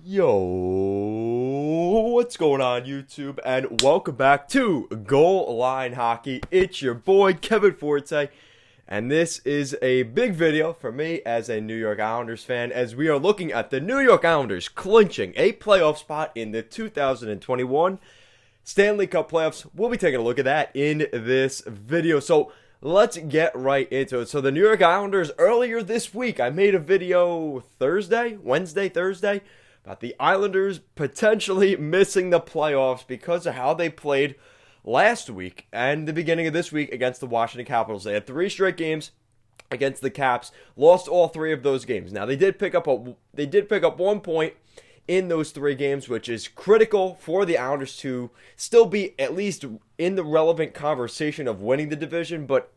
Yo, what's going on YouTube, and welcome back to Goal Line Hockey. It's your boy Kevin Forte, and this is a big video for me as a New York Islanders fan, as we are looking at the New York Islanders clinching a playoff spot in the 2021 Stanley Cup Playoffs. We'll be taking a look at that in this video, so let's get right into it. So the New York Islanders, earlier this week, I made a video Wednesday, Thursday, about the Islanders potentially missing the playoffs because of how they played last week and the beginning of this week against the Washington Capitals. They had 3 straight games against the Caps, lost all 3 of those games. Now they did pick up 1 point in those 3 games, which is critical for the Islanders to still be at least in the relevant conversation of winning the division. But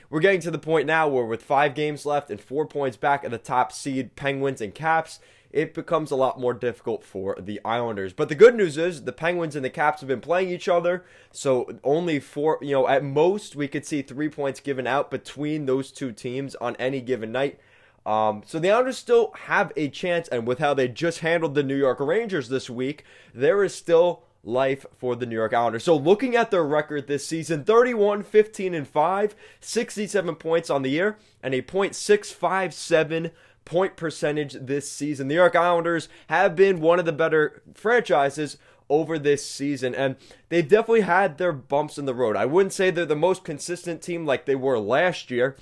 we're getting to the point now where with 5 games left and 4 points back at the top seed Penguins and Caps, it becomes a lot more difficult for the Islanders. But the good news is the Penguins and the Caps have been playing each other, so only 4, at most we could see 3 points given out between those 2 teams on any given night. So the Islanders still have a chance, and with how they just handled the New York Rangers this week, there is still life for the New York Islanders. So looking at their record this season, 31-15-5, 67 points on the year, and a .657 point percentage this season. The New York Islanders have been one of the better franchises over this season, and they've definitely had their bumps in the road. I wouldn't say they're the most consistent team like they were last year.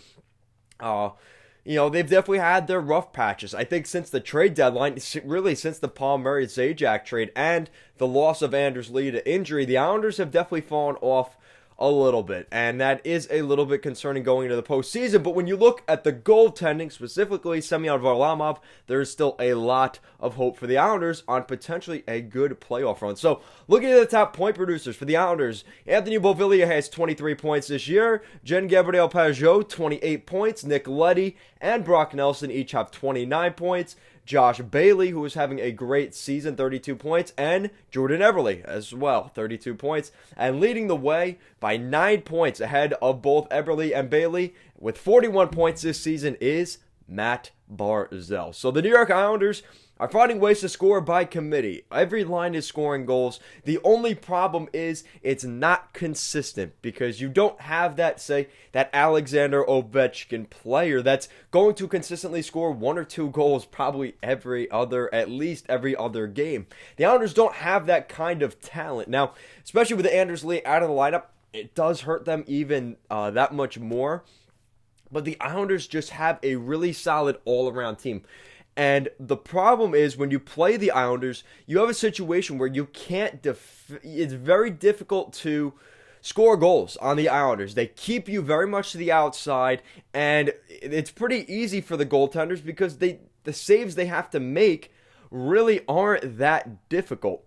They've definitely had their rough patches. I think since the trade deadline, really since the Paul Murray-Zajac trade and the loss of Anders Lee to injury, the Islanders have definitely fallen off a little bit, and that is a little bit concerning going into the postseason. But when you look at the goaltending, specifically Semyon Varlamov, there's still a lot of hope for the Islanders on potentially a good playoff run. So looking at the top point producers for the Islanders, Anthony Beauvillier has 23 points this year, Jean-Gabriel Pageau 28 points, Nick Leddy and Brock Nelson each have 29 points, Josh Bailey, who is having a great season, 32 points, and Jordan Eberle as well, 32 points. And leading the way by 9 points ahead of both Eberle and Bailey with 41 points this season is Matt Barzal. So the New York Islanders are finding ways to score by committee. Every line is scoring goals. The only problem is it's not consistent because you don't have that Alexander Ovechkin player that's going to consistently score 1 or 2 goals probably at least every other game. The Islanders don't have that kind of talent. Now, especially with Anders Lee out of the lineup, it does hurt them even that much more. But the Islanders just have a really solid all-around team. And the problem is when you play the Islanders, you have a situation where you can't it's very difficult to score goals on the Islanders. They keep you very much to the outside, and it's pretty easy for the goaltenders because the saves they have to make really aren't that difficult.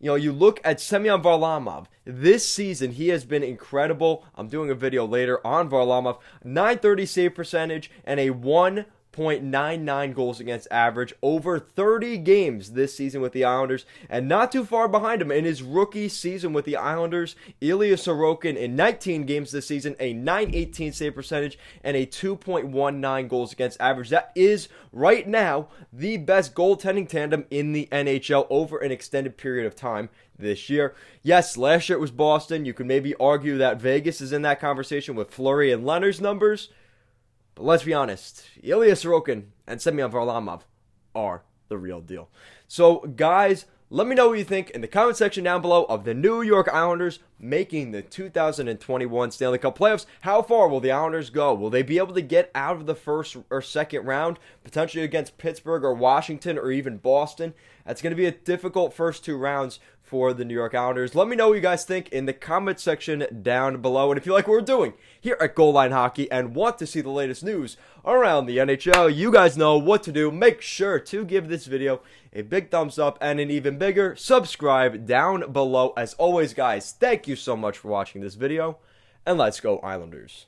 You look at Semyon Varlamov. This season, he has been incredible. I'm doing a video later on Varlamov. .930 save percentage and a 1.99 goals against average over 30 games this season with the Islanders, and not too far behind him in his rookie season with the Islanders, Ilya Sorokin in 19 games this season, a .918 save percentage and a 2.19 goals against average. That is right now the best goaltending tandem in the NHL over an extended period of time this year. Yes, last year it was Boston. You could maybe argue that Vegas is in that conversation with Fleury and Leonard's numbers. But let's be honest, Ilya Sorokin and Semyon Varlamov are the real deal. So, guys, let me know what you think in the comment section down below of the New York Islanders making the 2021 Stanley Cup Playoffs. How far will the Islanders go? Will they be able to get out of the first or second round, potentially against Pittsburgh or Washington or even Boston? That's going to be a difficult first 2 rounds for the New York Islanders. Let me know what you guys think in the comment section down below. And if you like what we're doing here at Goal Line Hockey and want to see the latest news around the NHL, you guys know what to do. Make sure to give this video a big thumbs up and an even bigger subscribe down below. As always, guys, thank you so much for watching this video, and let's go Islanders.